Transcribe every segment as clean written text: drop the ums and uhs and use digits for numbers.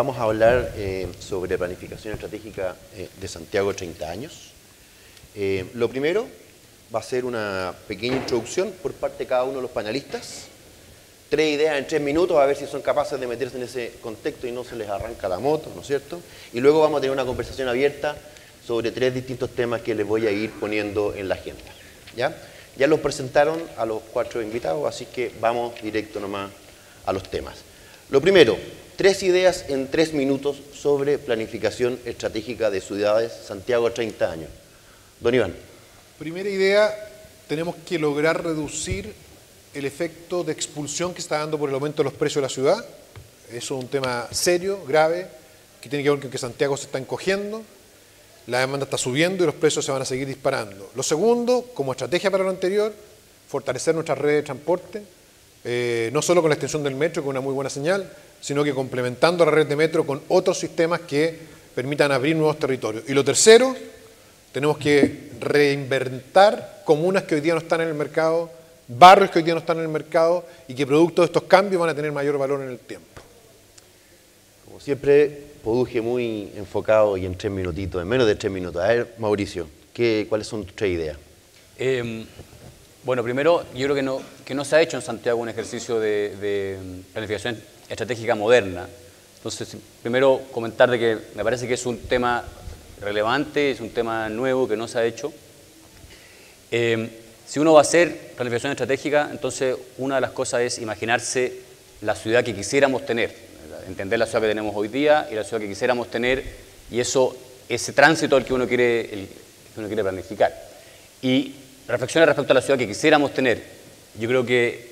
vamos a hablar sobre planificación estratégica de Santiago 30 años. Lo primero va a ser una pequeña introducción por parte de cada uno de los panelistas. 3 ideas en 3 minutos, a ver si son capaces de meterse en ese contexto y no se les arranca la moto, ¿no es cierto? Y luego vamos a tener una conversación abierta sobre 3 distintos temas que les voy a ir poniendo en la agenda. Ya los presentaron a los 4 invitados, así que vamos directo nomás a los temas. Lo primero, 3 ideas en 3 minutos sobre planificación estratégica de ciudades Santiago 30 años. Don Iván. Primera idea, tenemos que lograr reducir el efecto de expulsión que está dando por el aumento de los precios de la ciudad. Eso es un tema serio, grave, que tiene que ver con que Santiago se está encogiendo, la demanda está subiendo y los precios se van a seguir disparando. Lo segundo, como estrategia para lo anterior, fortalecer nuestras redes de transporte, no solo con la extensión del metro, que es una muy buena señal, sino que complementando la red de metro con otros sistemas que permitan abrir nuevos territorios. Y lo tercero, tenemos que reinventar comunas que hoy día no están en el mercado, barrios que hoy día no están en el mercado y que producto de estos cambios van a tener mayor valor en el tiempo. Como siempre, Poduje muy enfocado y en 3 minutitos, en menos de 3 minutos. A ver, Mauricio, ¿cuáles son tus 3 ideas? Bueno, primero, yo creo que no se ha hecho en Santiago un ejercicio de planificación estratégica moderna. Entonces, primero comentar de que me parece que es un tema relevante, es un tema nuevo que no se ha hecho. Si uno va a hacer planificación estratégica, entonces una de las cosas es imaginarse la ciudad que quisiéramos tener, entender la ciudad que tenemos hoy día y la ciudad que quisiéramos tener, y ese tránsito al que uno quiere planificar. Y reflexiones respecto a la ciudad que quisiéramos tener. Yo creo que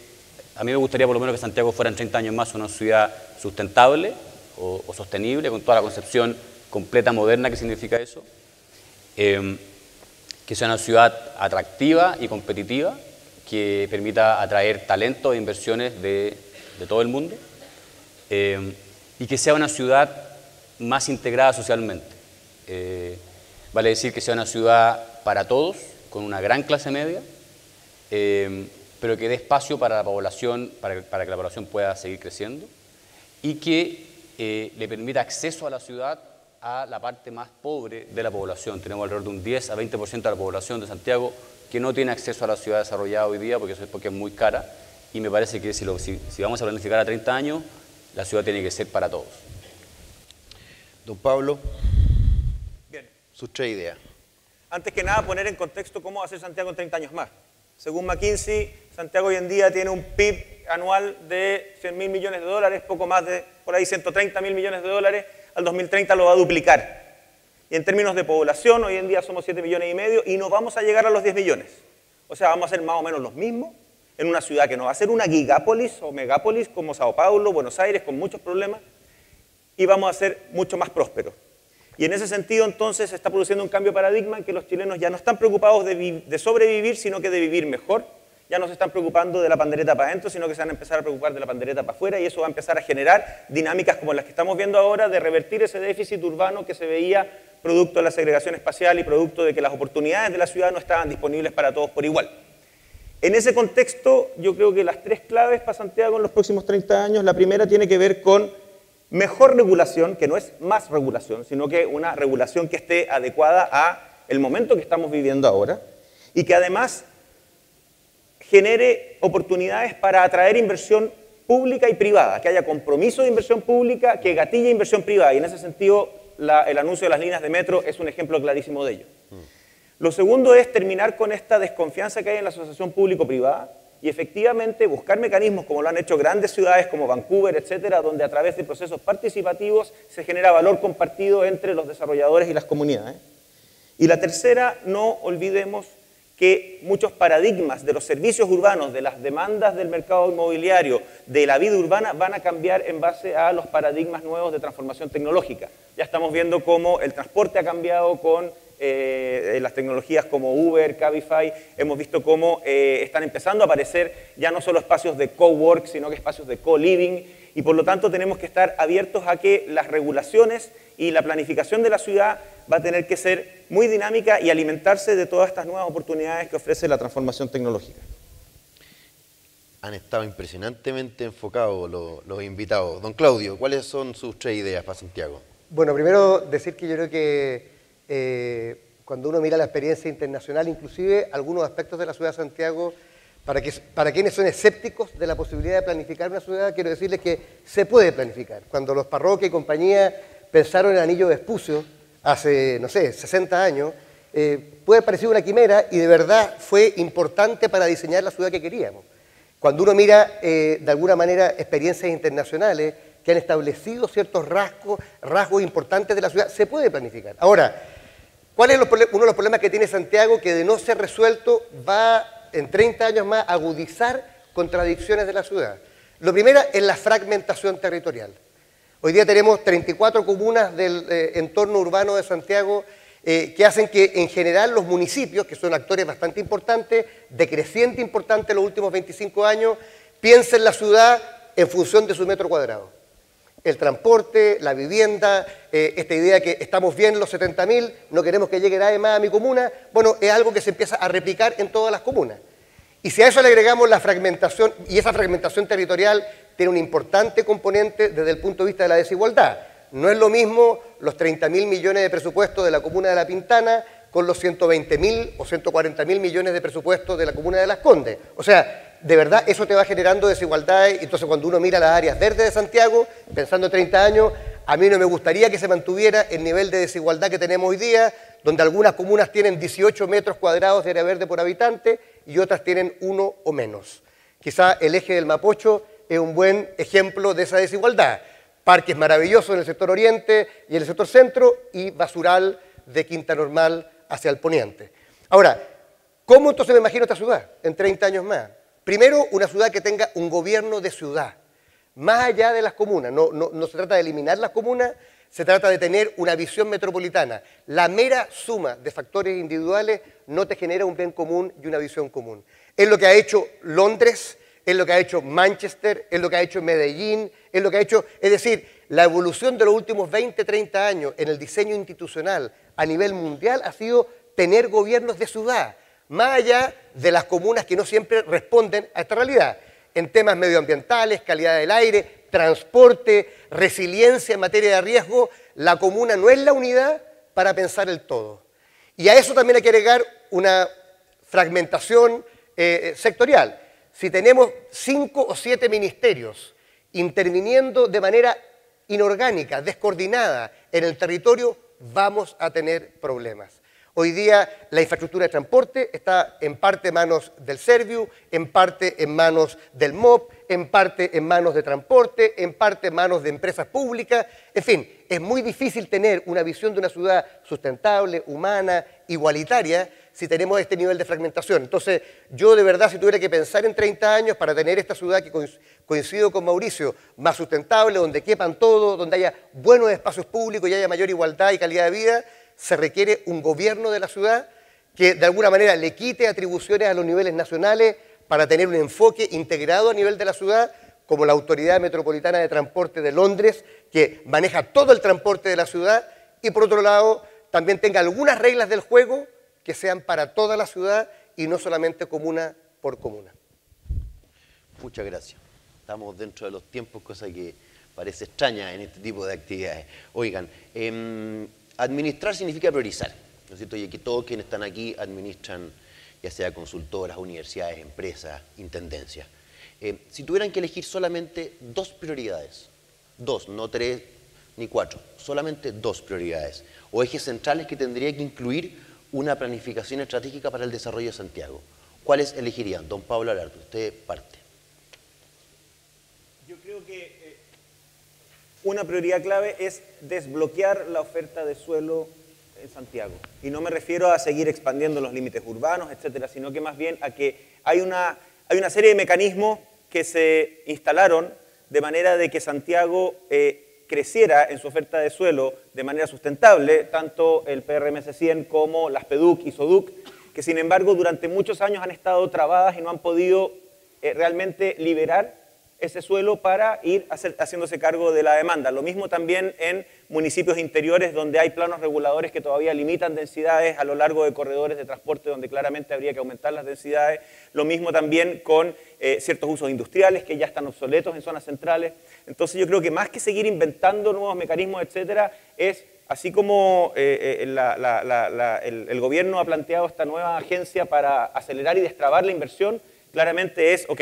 a mí me gustaría por lo menos que Santiago fuera en 30 años más una ciudad sustentable o sostenible, con toda la concepción completa moderna que significa eso. Que sea una ciudad atractiva y competitiva, que permita atraer talento e inversiones de todo el mundo, y que sea una ciudad más integrada socialmente. Vale decir que sea una ciudad para todos, con una gran clase media, pero que dé espacio para la población, para que la población pueda seguir creciendo, y que le permita acceso a la ciudad a la parte más pobre de la población. Tenemos alrededor de un 10 a 20% de la población de Santiago que no tiene acceso a la ciudad desarrollada hoy día porque es muy cara, y me parece que si vamos a planificar a 30 años, la ciudad tiene que ser para todos. Don Pablo, bien, sus 3 ideas. Antes que nada, poner en contexto cómo va a ser Santiago en 30 años más. Según McKinsey, Santiago hoy en día tiene un PIB anual de 100.000 millones de dólares, poco más de, por ahí, 130.000 millones de dólares. Al 2030 lo va a duplicar. Y en términos de población, hoy en día somos 7,5 millones y no vamos a llegar a los 10 millones. O sea, vamos a ser más o menos los mismos en una ciudad que no va a ser una gigápolis o megápolis como Sao Paulo, Buenos Aires, con muchos problemas, y vamos a ser mucho más prósperos. Y en ese sentido, entonces, se está produciendo un cambio de paradigma en que los chilenos ya no están preocupados de sobrevivir, sino que de vivir mejor. Ya no se están preocupando de la pandereta para adentro, sino que se van a empezar a preocupar de la pandereta para afuera, y eso va a empezar a generar dinámicas como las que estamos viendo ahora de revertir ese déficit urbano que se veía producto de la segregación espacial y producto de que las oportunidades de la ciudad no estaban disponibles para todos por igual. En ese contexto, yo creo que las 3 claves para Santiago en los próximos 30 años, la primera tiene que ver con mejor regulación, que no es más regulación, sino que una regulación que esté adecuada al momento que estamos viviendo ahora, y que además genere oportunidades para atraer inversión pública y privada, que haya compromiso de inversión pública que gatille inversión privada, y en ese sentido el anuncio de las líneas de metro es un ejemplo clarísimo de ello. Lo segundo es terminar con esta desconfianza que hay en la asociación público-privada y efectivamente buscar mecanismos como lo han hecho grandes ciudades como Vancouver, etcétera, donde a través de procesos participativos se genera valor compartido entre los desarrolladores y las comunidades. Y la tercera, no olvidemos que muchos paradigmas de los servicios urbanos, de las demandas del mercado inmobiliario, de la vida urbana, van a cambiar en base a los paradigmas nuevos de transformación tecnológica. Ya estamos viendo cómo el transporte ha cambiado con las tecnologías como Uber, Cabify. Hemos visto cómo están empezando a aparecer ya no solo espacios de cowork, sino que espacios de co-living, y por lo tanto tenemos que estar abiertos a que las regulaciones y la planificación de la ciudad va a tener que ser muy dinámica y alimentarse de todas estas nuevas oportunidades que ofrece la transformación tecnológica. Han estado impresionantemente enfocados los invitados. Don Claudio, ¿cuáles son sus 3 ideas para Santiago? Bueno, primero decir que yo creo que cuando uno mira la experiencia internacional, inclusive algunos aspectos de la ciudad de Santiago, para quienes son escépticos de la posibilidad de planificar una ciudad, quiero decirles que se puede planificar. Cuando los Parroquia y compañía pensaron en el Anillo Vespucio hace, no sé, 60 años, puede parecer una quimera y de verdad fue importante para diseñar la ciudad que queríamos. Cuando uno mira, de alguna manera, experiencias internacionales que han establecido ciertos rasgos importantes de la ciudad, se puede planificar. Ahora, ¿cuál es uno de los problemas que tiene Santiago? Que de no ser resuelto va en 30 años más a agudizar contradicciones de la ciudad. Lo primero es la fragmentación territorial. Hoy día tenemos 34 comunas del entorno urbano de Santiago que hacen que en general los municipios, que son actores bastante importantes, decreciente importante en los últimos 25 años, piensen la ciudad en función de su metro cuadrado. El transporte, la vivienda, esta idea que estamos bien los 70.000, no queremos que llegue nadie más a mi comuna, bueno, es algo que se empieza a replicar en todas las comunas. Y si a eso le agregamos la fragmentación, y esa fragmentación territorial tiene un importante componente desde el punto de vista de la desigualdad. No es lo mismo los 30.000 millones de presupuesto de la comuna de La Pintana con los 120.000 o 140.000 millones de presupuesto de la comuna de Las Condes. O sea, de verdad eso te va generando desigualdades. Entonces cuando uno mira las áreas verdes de Santiago, pensando en 30 años, a mí no me gustaría que se mantuviera el nivel de desigualdad que tenemos hoy día, donde algunas comunas tienen 18 metros cuadrados de área verde por habitante y otras tienen 1 o menos. Quizá el eje del Mapocho es un buen ejemplo de esa desigualdad. Parques maravillosos en el sector oriente y en el sector centro y basural de Quinta Normal hacia el poniente. Ahora, ¿cómo entonces me imagino esta ciudad en 30 años más? Primero, una ciudad que tenga un gobierno de ciudad, más allá de las comunas. No se trata de eliminar las comunas, se trata de tener una visión metropolitana. La mera suma de factores individuales no te genera un bien común y una visión común. Es lo que ha hecho Londres, es lo que ha hecho Manchester, es lo que ha hecho Medellín, es lo que ha hecho... Es decir, la evolución de los últimos 20, 30 años en el diseño institucional a nivel mundial ha sido tener gobiernos de ciudad, más allá de las comunas que no siempre responden a esta realidad. En temas medioambientales, calidad del aire, transporte, resiliencia en materia de riesgo, la comuna no es la unidad para pensar el todo. Y a eso también hay que agregar una fragmentación sectorial. Si tenemos 5 o 7 ministerios interviniendo de manera inorgánica, descoordinada en el territorio, vamos a tener problemas. Hoy día la infraestructura de transporte está en parte en manos del Serviu, en parte en manos del MOP, en parte en manos de transporte, en parte en manos de empresas públicas. En fin, es muy difícil tener una visión de una ciudad sustentable, humana, igualitaria, si tenemos este nivel de fragmentación. Entonces, yo de verdad, si tuviera que pensar en 30 años para tener esta ciudad que coincido con Mauricio, más sustentable, donde quepan todos, donde haya buenos espacios públicos y haya mayor igualdad y calidad de vida, se requiere un gobierno de la ciudad que de alguna manera le quite atribuciones a los niveles nacionales para tener un enfoque integrado a nivel de la ciudad, como la Autoridad Metropolitana de Transporte de Londres, que maneja todo el transporte de la ciudad, y por otro lado, también tenga algunas reglas del juego que sean para toda la ciudad y no solamente comuna por comuna. Muchas gracias. Estamos dentro de los tiempos, cosa que parece extraña en este tipo de actividades. Oigan, administrar significa priorizar, ¿no es cierto? Y que todos quienes están aquí administran, ya sea consultoras, universidades, empresas, intendencias. Si tuvieran que elegir solamente 2 prioridades, 2, no 3 ni 4, solamente 2 prioridades, o ejes centrales que tendría que incluir una planificación estratégica para el desarrollo de Santiago, ¿cuáles elegirían? Don Pablo Alardo, usted parte. Yo creo que una prioridad clave es desbloquear la oferta de suelo en Santiago. Y no me refiero a seguir expandiendo los límites urbanos, etcétera, sino que más bien a que hay una serie de mecanismos que se instalaron de manera de que Santiago creciera en su oferta de suelo de manera sustentable, tanto el PRMS 100 como las PEDUC y SODUC, que sin embargo durante muchos años han estado trabadas y no han podido realmente liberar ese suelo para ir haciéndose cargo de la demanda. Lo mismo también en municipios interiores donde hay planos reguladores que todavía limitan densidades a lo largo de corredores de transporte donde claramente habría que aumentar las densidades. Lo mismo también con ciertos usos industriales que ya están obsoletos en zonas centrales. Entonces yo creo que más que seguir inventando nuevos mecanismos, etcétera, es así como el gobierno ha planteado esta nueva agencia para acelerar y destrabar la inversión, claramente es, ok,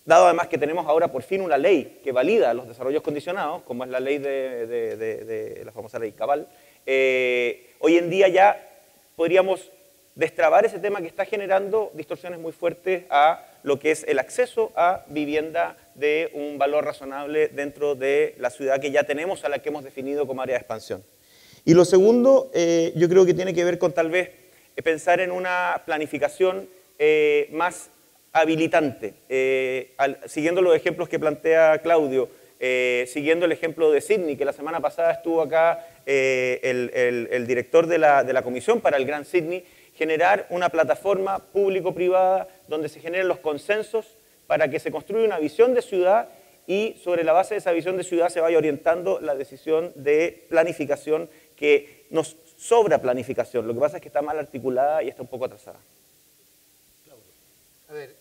dado además que tenemos ahora por fin una ley que valida los desarrollos condicionados, como es la ley de la famosa ley Cabal, hoy en día ya podríamos destrabar ese tema que está generando distorsiones muy fuertes a lo que es el acceso a vivienda de un valor razonable dentro de la ciudad que ya tenemos, a la que hemos definido como área de expansión. Y lo segundo, yo creo que tiene que ver con tal vez pensar en una planificación más habilitante, siguiendo los ejemplos que plantea Claudio, siguiendo el ejemplo de Sydney, que la semana pasada estuvo acá el director de la Comisión para el Gran Sydney, generar una plataforma público-privada donde se generen los consensos para que se construya una visión de ciudad y sobre la base de esa visión de ciudad se vaya orientando la decisión de planificación, que nos sobra planificación, lo que pasa es que está mal articulada y está un poco atrasada. A ver,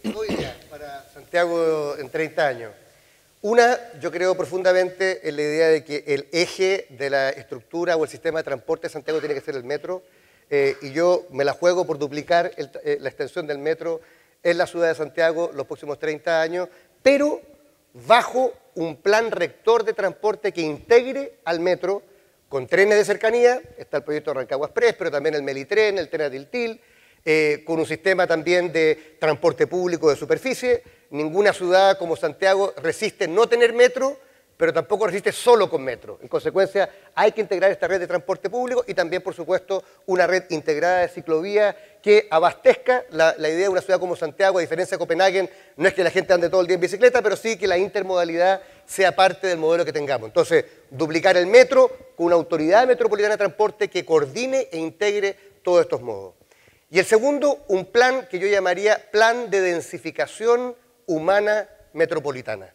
dos ideas para Santiago en 30 años. Una, yo creo profundamente en la idea de que el eje de la estructura o el sistema de transporte de Santiago tiene que ser el metro, y yo me la juego por duplicar la extensión del metro en la ciudad de Santiago los próximos 30 años, pero bajo un plan rector de transporte que integre al metro con trenes de cercanía, está el proyecto Rancagua Express, pero también el Melitren, el tren a Tiltil, con un sistema también de transporte público de superficie. Ninguna ciudad como Santiago resiste no tener metro, pero tampoco resiste solo con metro. En consecuencia, hay que integrar esta red de transporte público y también, por supuesto, una red integrada de ciclovías que abastezca la idea de una ciudad como Santiago. A diferencia de Copenhague, no es que la gente ande todo el día en bicicleta, pero sí que la intermodalidad sea parte del modelo que tengamos. Entonces, duplicar el metro con una autoridad metropolitana de transporte que coordine e integre todos estos modos. Y el segundo, un plan que yo llamaría plan de densificación humana metropolitana.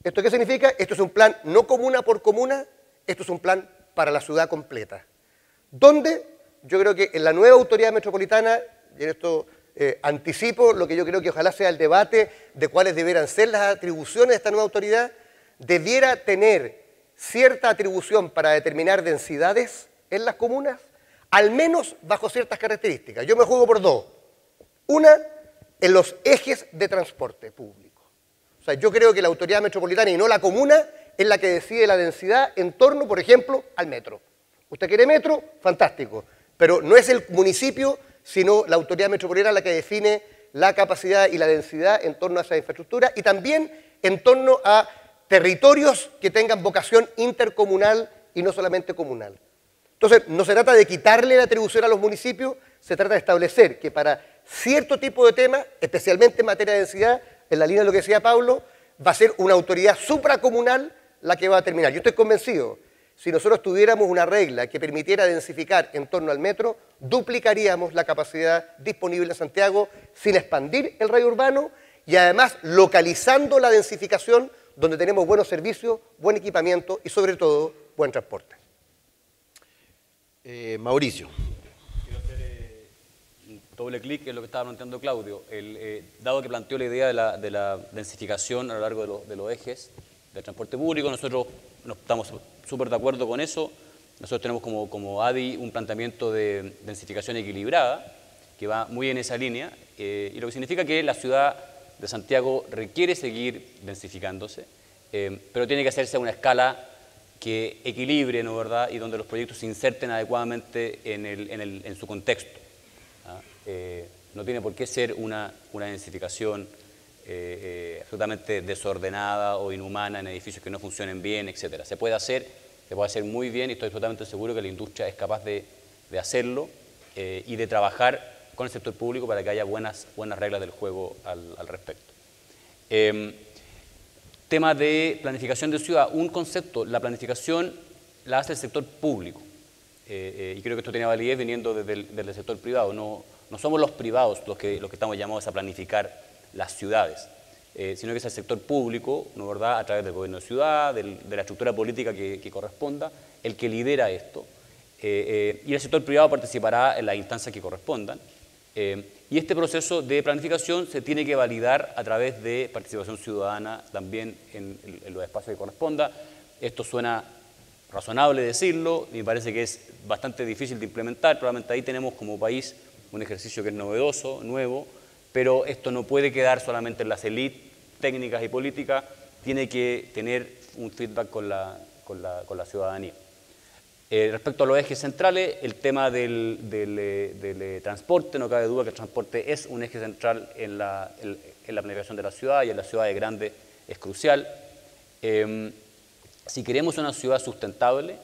¿Esto qué significa? Esto es un plan no comuna por comuna, esto es un plan para la ciudad completa. Donde yo creo que en la nueva autoridad metropolitana, y en esto anticipo lo que yo creo que ojalá sea el debate de cuáles debieran ser las atribuciones de esta nueva autoridad, debiera tener cierta atribución para determinar densidades en las comunas, al menos bajo ciertas características. Yo me juego por dos. Una, en los ejes de transporte público. O sea, yo creo que la autoridad metropolitana y no la comuna es la que decide la densidad en torno, por ejemplo, al metro. Usted quiere metro, fantástico, pero no es el municipio, sino la autoridad metropolitana la que define la capacidad y la densidad en torno a esa infraestructura y también en torno a territorios que tengan vocación intercomunal y no solamente comunal. Entonces, no se trata de quitarle la atribución a los municipios, se trata de establecer que para cierto tipo de temas, especialmente en materia de densidad, en la línea de lo que decía Pablo, va a ser una autoridad supracomunal la que va a determinar. Yo estoy convencido, si nosotros tuviéramos una regla que permitiera densificar en torno al metro, duplicaríamos la capacidad disponible en Santiago sin expandir el radio urbano y además localizando la densificación donde tenemos buenos servicios, buen equipamiento y sobre todo buen transporte. Mauricio. Quiero hacer un doble clic en lo que estaba planteando Claudio. Dado que planteó la idea de la densificación a lo largo de los ejes del transporte público, nosotros estamos súper de acuerdo con eso. Nosotros tenemos como ADI un planteamiento de densificación equilibrada que va muy en esa línea, y lo que significa que la ciudad de Santiago requiere seguir densificándose, pero tiene que hacerse a una escala que equilibre, ¿no, verdad? Y donde los proyectos se inserten adecuadamente en su contexto. No tiene por qué ser una densificación absolutamente desordenada o inhumana en edificios que no funcionen bien, etc. Se puede hacer muy bien y estoy absolutamente seguro que la industria es capaz de hacerlo y de trabajar con el sector público para que haya buenas reglas del juego al respecto. Tema de planificación de ciudad, un concepto, la planificación la hace el sector público, y creo que esto tiene validez viniendo desde el sector privado. No somos los privados los que estamos llamados a planificar las ciudades. sino que es el sector público, ¿no verdad?, a través del gobierno de ciudad, de la estructura política que corresponda, el que lidera esto. Y el sector privado participará en las instancias que correspondan. Y este proceso de planificación se tiene que validar a través de participación ciudadana también en los espacios que corresponda. Esto suena razonable decirlo, y me parece que es bastante difícil de implementar. Probablemente ahí tenemos como país un ejercicio que es novedoso, nuevo, pero esto no puede quedar solamente en las élites técnicas y políticas, tiene que tener un feedback con la ciudadanía. Respecto a los ejes centrales, el tema del transporte, no cabe duda que el transporte es un eje central en la planificación de la ciudad, y en las ciudades grandes es crucial. Si queremos una ciudad sustentable,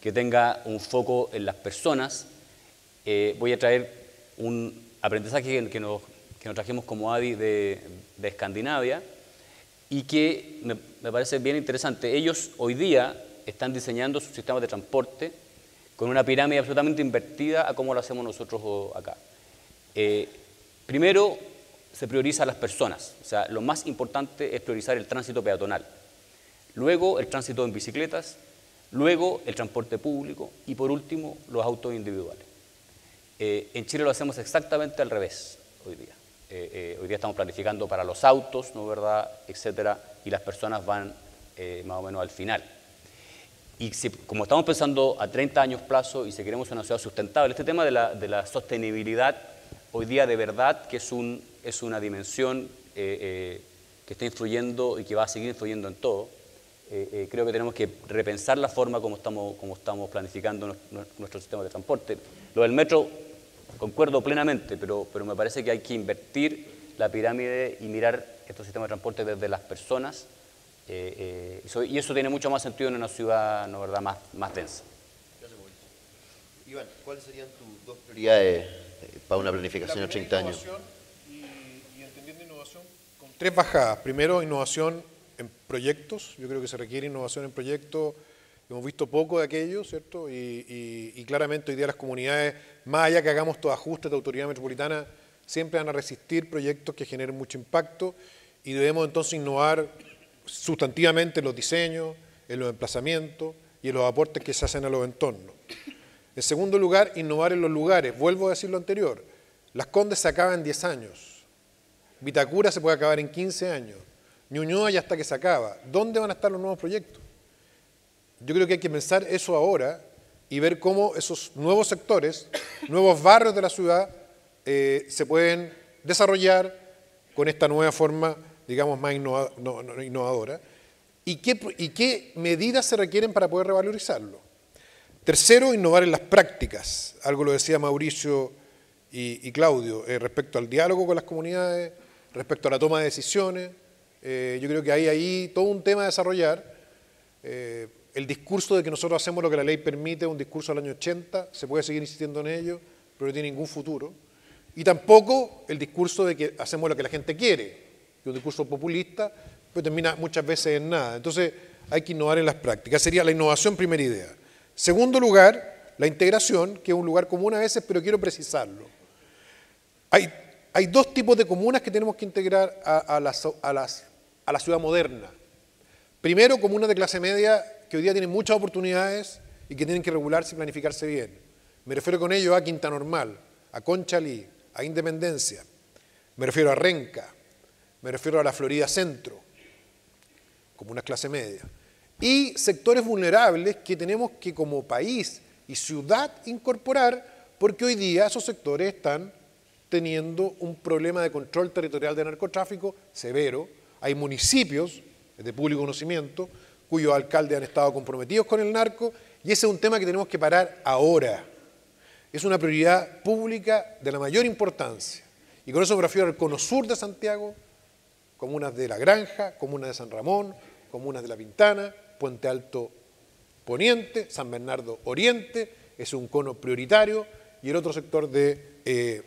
que tenga un foco en las personas, voy a traer un aprendizaje que nos trajimos como ADI de Escandinavia, y que me parece bien interesante. Ellos hoy día están diseñando sus sistemas de transporte con una pirámide absolutamente invertida a cómo lo hacemos nosotros acá. Primero, se prioriza a las personas, o sea, lo más importante es priorizar el tránsito peatonal, luego el tránsito en bicicletas, luego el transporte público y por último los autos individuales. En Chile lo hacemos exactamente al revés hoy día. Hoy día estamos planificando para los autos, ¿no verdad?, etcétera, y las personas van más o menos al final. Y como estamos pensando a 30 años plazo y si queremos una ciudad sustentable, este tema de la sostenibilidad hoy día de verdad que es una dimensión que está influyendo y que va a seguir influyendo en todo. Creo que tenemos que repensar la forma como estamos planificando nuestro sistema de transporte. Lo del metro, concuerdo plenamente, pero me parece que hay que invertir la pirámide y mirar estos sistemas de transporte desde las personas. Y eso tiene mucho más sentido en una ciudad, ¿no verdad?, más densa. Gracias, Mauricio. Iván, ¿cuáles serían tus dos prioridades para una planificación a 30 años? Y entendiendo innovación con tres bajadas. Primero, innovación en proyectos. Yo creo que se requiere innovación en proyectos. Hemos visto poco de aquello, ¿cierto? Y claramente hoy día las comunidades, más allá que hagamos todo ajuste de autoridad metropolitana, siempre van a resistir proyectos que generen mucho impacto, y debemos entonces innovar sustantivamente en los diseños, en los emplazamientos y en los aportes que se hacen a los entornos. En segundo lugar, innovar en los lugares. Vuelvo a decir lo anterior, Las Condes se acaban en 10 años, Vitacura se puede acabar en 15 años, Ñuñoa ya hasta que se acaba. ¿Dónde van a estar los nuevos proyectos? Yo creo que hay que pensar eso ahora y ver cómo esos nuevos sectores, nuevos barrios de la ciudad se pueden desarrollar con esta nueva forma, digamos, más innovadora, y qué medidas se requieren para poder revalorizarlo. Tercero, innovar en las prácticas, algo lo decía Mauricio y Claudio, respecto al diálogo con las comunidades, respecto a la toma de decisiones. Yo creo que hay ahí todo un tema a desarrollar. El discurso de que nosotros hacemos lo que la ley permite es un discurso del año 80, se puede seguir insistiendo en ello, pero no tiene ningún futuro. Y tampoco el discurso de que hacemos lo que la gente quiere, que es un discurso populista, pero termina muchas veces en nada. Entonces hay que innovar en las prácticas. Sería la innovación, primera idea. Segundo lugar, la integración, que es un lugar común a veces, pero quiero precisarlo. Hay dos tipos de comunas que tenemos que integrar a la ciudad moderna. Primero, comunas de clase media que hoy día tienen muchas oportunidades y que tienen que regularse y planificarse bien. Me refiero con ello a Quinta Normal, a Conchalí, a Independencia, me refiero a Renca, me refiero a la Florida Centro, comunas clase media. Y sectores vulnerables que tenemos que como país y ciudad incorporar, porque hoy día esos sectores están teniendo un problema de control territorial de narcotráfico severo. Hay municipios, de público conocimiento, cuyos alcaldes han estado comprometidos con el narco, y ese es un tema que tenemos que parar ahora. Es una prioridad pública de la mayor importancia. Y con eso me refiero al cono sur de Santiago, comunas de La Granja, comunas de San Ramón, comunas de La Pintana, Puente Alto Poniente, San Bernardo Oriente, es un cono prioritario, y el otro sector de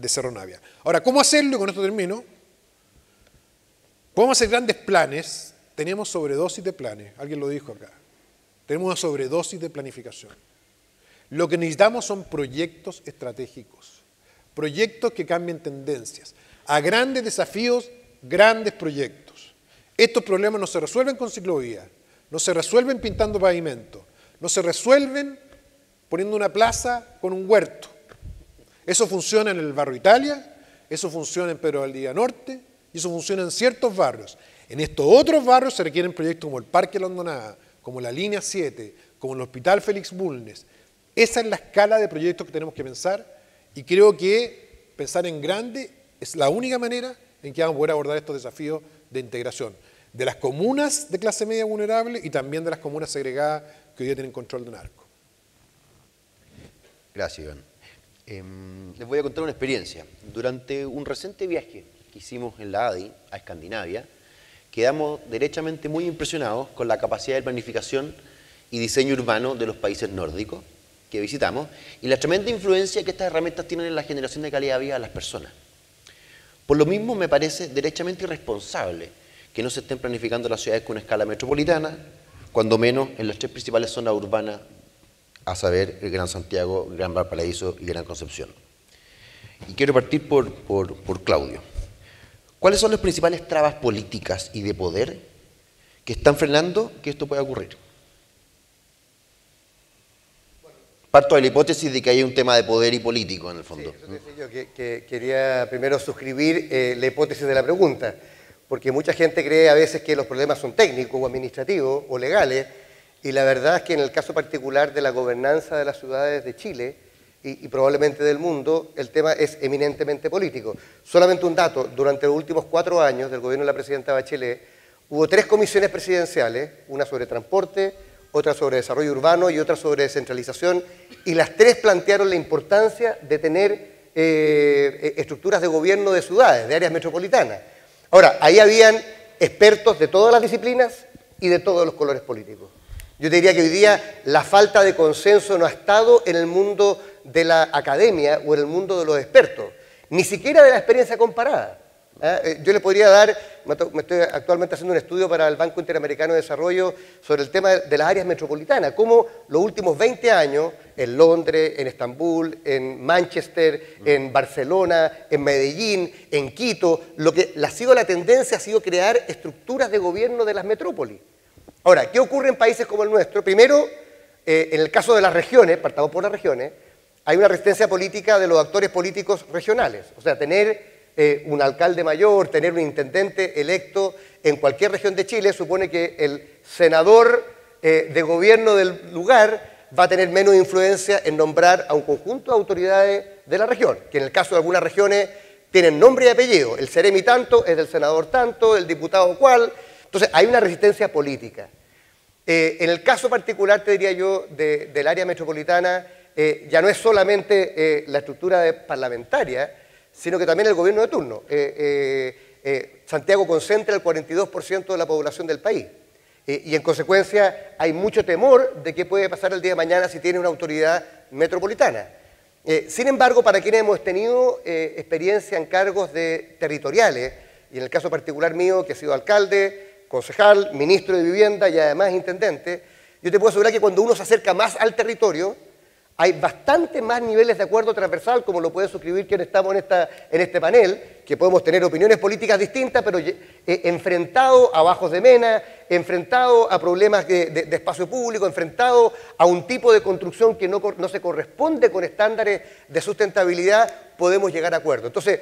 Cerro Navia. Ahora, ¿cómo hacerlo? Y con esto termino. Podemos hacer grandes planes, tenemos sobredosis de planes, alguien lo dijo acá, tenemos una sobredosis de planificación. Lo que necesitamos son proyectos estratégicos, proyectos que cambien tendencias, a grandes desafíos grandes proyectos. Estos problemas no se resuelven con ciclovías, no se resuelven pintando pavimento, no se resuelven poniendo una plaza con un huerto. Eso funciona en el barrio Italia, eso funciona en Pedro Valdivia Norte y eso funciona en ciertos barrios. En estos otros barrios se requieren proyectos como el Parque La Hondonada, como la Línea 7, como el Hospital Félix Bulnes. Esa es la escala de proyectos que tenemos que pensar y creo que pensar en grande es la única manera en que vamos a poder abordar estos desafíos de integración de las comunas de clase media vulnerable y también de las comunas segregadas que hoy día tienen control de narco. Gracias, Iván. Les voy a contar una experiencia. Durante un reciente viaje que hicimos en la ADI a Escandinavia, quedamos derechamente muy impresionados con la capacidad de planificación y diseño urbano de los países nórdicos que visitamos y la tremenda influencia que estas herramientas tienen en la generación de calidad de vida de las personas. Por lo mismo, me parece derechamente irresponsable que no se estén planificando las ciudades con una escala metropolitana, cuando menos en las tres principales zonas urbanas, a saber, el Gran Santiago, Gran Valparaíso y Gran Concepción. Y quiero partir por Claudio. ¿Cuáles son las principales trabas políticas y de poder que están frenando que esto pueda ocurrir? Parto de la hipótesis de que hay un tema de poder y político en el fondo. Sí, eso te decía yo, que quería primero suscribir la hipótesis de la pregunta, porque mucha gente cree a veces que los problemas son técnicos o administrativos o legales, y la verdad es que en el caso particular de la gobernanza de las ciudades de Chile y probablemente del mundo, el tema es eminentemente político. Solamente un dato, durante los últimos 4 años del gobierno de la presidenta Bachelet, hubo 3 comisiones presidenciales, una sobre transporte, otra sobre desarrollo urbano y otra sobre descentralización, y las 3 plantearon la importancia de tener estructuras de gobierno de ciudades, de áreas metropolitanas. Ahora, ahí habían expertos de todas las disciplinas y de todos los colores políticos. Yo te diría que hoy día la falta de consenso no ha estado en el mundo de la academia o en el mundo de los expertos, ni siquiera de la experiencia comparada. Yo le podría dar, me estoy actualmente haciendo un estudio para el Banco Interamericano de Desarrollo sobre el tema de las áreas metropolitanas, cómo los últimos 20 años, en Londres, en Estambul, en Manchester, en Barcelona, en Medellín, en Quito, lo que ha sido la tendencia ha sido crear estructuras de gobierno de las metrópolis. Ahora, ¿qué ocurre en países como el nuestro? Primero, en el caso de las regiones, partamos por las regiones, hay una resistencia política de los actores políticos regionales, o sea, tener un alcalde mayor, tener un intendente electo en cualquier región de Chile supone que el senador de gobierno del lugar va a tener menos influencia en nombrar a un conjunto de autoridades de la región, que en el caso de algunas regiones tienen nombre y apellido, el seremi tanto es del senador tanto, el diputado cual, entonces hay una resistencia política. En el caso particular, te diría yo, del área metropolitana, ya no es solamente la estructura parlamentaria, sino que también el gobierno de turno. Santiago concentra el 42% de la población del país y en consecuencia hay mucho temor de qué puede pasar el día de mañana si tiene una autoridad metropolitana. Sin embargo, para quienes hemos tenido experiencia en cargos territoriales, y en el caso particular mío, que he sido alcalde, concejal, ministro de Vivienda y además intendente, yo te puedo asegurar que cuando uno se acerca más al territorio, hay bastante más niveles de acuerdo transversal, como lo puede suscribir quienes estamos en este panel, que podemos tener opiniones políticas distintas, pero enfrentado a bajos de mena, enfrentado a problemas de espacio público, enfrentado a un tipo de construcción que no se corresponde con estándares de sustentabilidad, podemos llegar a acuerdos. Entonces,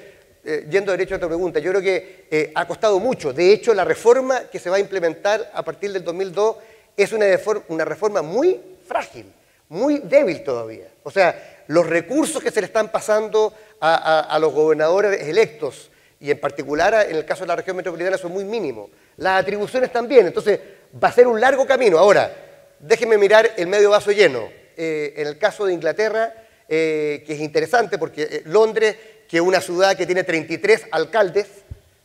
yendo derecho a otra pregunta, yo creo que ha costado mucho. De hecho, la reforma que se va a implementar a partir del 2002 es una reforma muy frágil, muy débil todavía. O sea, los recursos que se le están pasando a los gobernadores electos, y en particular en el caso de la región metropolitana, son muy mínimos. Las atribuciones también, entonces va a ser un largo camino. Ahora, déjenme mirar el medio vaso lleno. En el caso de Inglaterra, que es interesante porque Londres, que es una ciudad que tiene 33 alcaldes,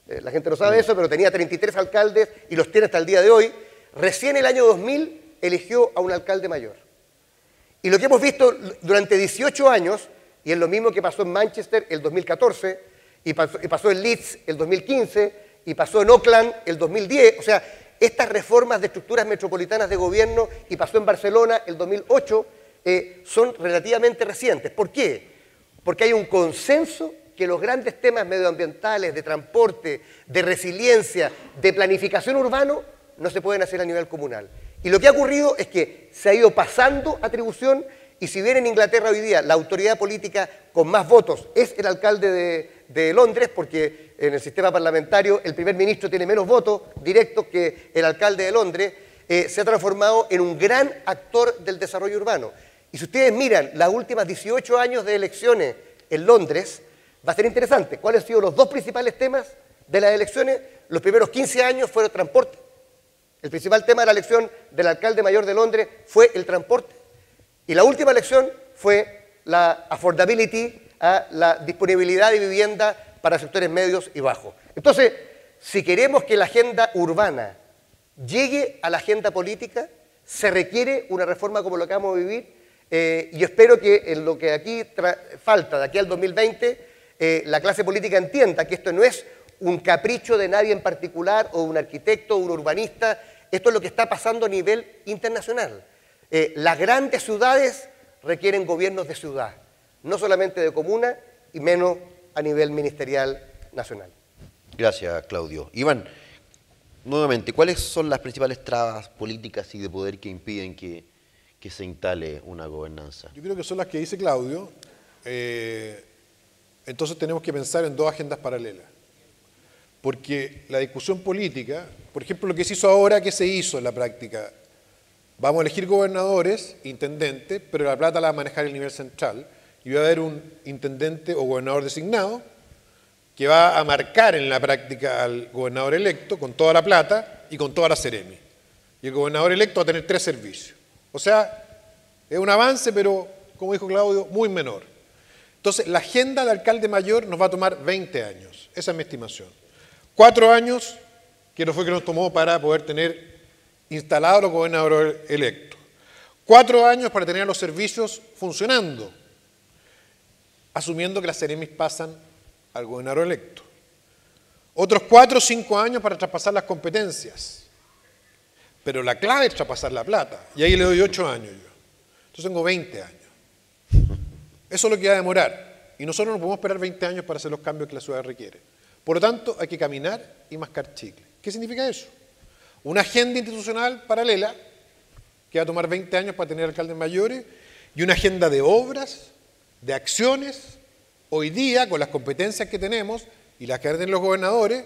la gente no sabe eso, pero tenía 33 alcaldes y los tiene hasta el día de hoy, recién el año 2000 eligió a un alcalde mayor. Y lo que hemos visto durante 18 años, y es lo mismo que pasó en Manchester el 2014, y pasó en Leeds el 2015, y pasó en Auckland el 2010, o sea, estas reformas de estructuras metropolitanas de gobierno, y pasó en Barcelona el 2008, son relativamente recientes. ¿Por qué? Porque hay un consenso que los grandes temas medioambientales, de transporte, de resiliencia, de planificación urbano, no se pueden hacer a nivel comunal. Y lo que ha ocurrido es que se ha ido pasando atribución, y si bien en Inglaterra hoy día la autoridad política con más votos es el alcalde de Londres, porque en el sistema parlamentario el primer ministro tiene menos votos directos que el alcalde de Londres, se ha transformado en un gran actor del desarrollo urbano. Y si ustedes miran las últimas 18 años de elecciones en Londres, va a ser interesante. ¿Cuáles han sido los dos principales temas de las elecciones? Los primeros 15 años fueron transporte. El principal tema de la elección del alcalde mayor de Londres fue el transporte. Y la última elección fue la affordability, la disponibilidad de vivienda para sectores medios y bajos. Entonces, si queremos que la agenda urbana llegue a la agenda política, se requiere una reforma como lo que vamos a vivir, y yo espero que en lo que aquí falta, de aquí al 2020, la clase política entienda que esto no es un capricho de nadie en particular, o un arquitecto, o un urbanista, esto es lo que está pasando a nivel internacional. Las grandes ciudades requieren gobiernos de ciudad, no solamente de comuna, y menos a nivel ministerial nacional. Gracias, Claudio. Iván, nuevamente, ¿cuáles son las principales trabas políticas y de poder que impiden que se instale una gobernanza? Yo creo que son las que dice Claudio. Entonces tenemos que pensar en dos agendas paralelas. Porque la discusión política, por ejemplo, lo que se hizo ahora, ¿qué se hizo en la práctica? Vamos a elegir gobernadores, intendentes, pero la plata la va a manejar el nivel central, y va a haber un intendente o gobernador designado que va a marcar en la práctica al gobernador electo con toda la plata y con toda la Seremi. Y el gobernador electo va a tener 3 servicios. O sea, es un avance, pero, como dijo Claudio, muy menor. Entonces, la agenda del alcalde mayor nos va a tomar 20 años. Esa es mi estimación. 4 años, que no fue que nos tomó para poder tener instalados los gobernadores electos. 4 años para tener los servicios funcionando, asumiendo que las Seremis pasan al gobernador electo. Otros 4 o 5 años para traspasar las competencias. Pero la clave es traspasar la plata. Y ahí le doy 8 años yo. Entonces tengo 20 años. Eso es lo que va a demorar. Y nosotros no podemos esperar 20 años para hacer los cambios que la ciudad requiere. Por lo tanto, hay que caminar y mascar chicle. ¿Qué significa eso? Una agenda institucional paralela, que va a tomar 20 años para tener alcaldes mayores, y una agenda de obras, de acciones, hoy día, con las competencias que tenemos, y las que tienen los gobernadores,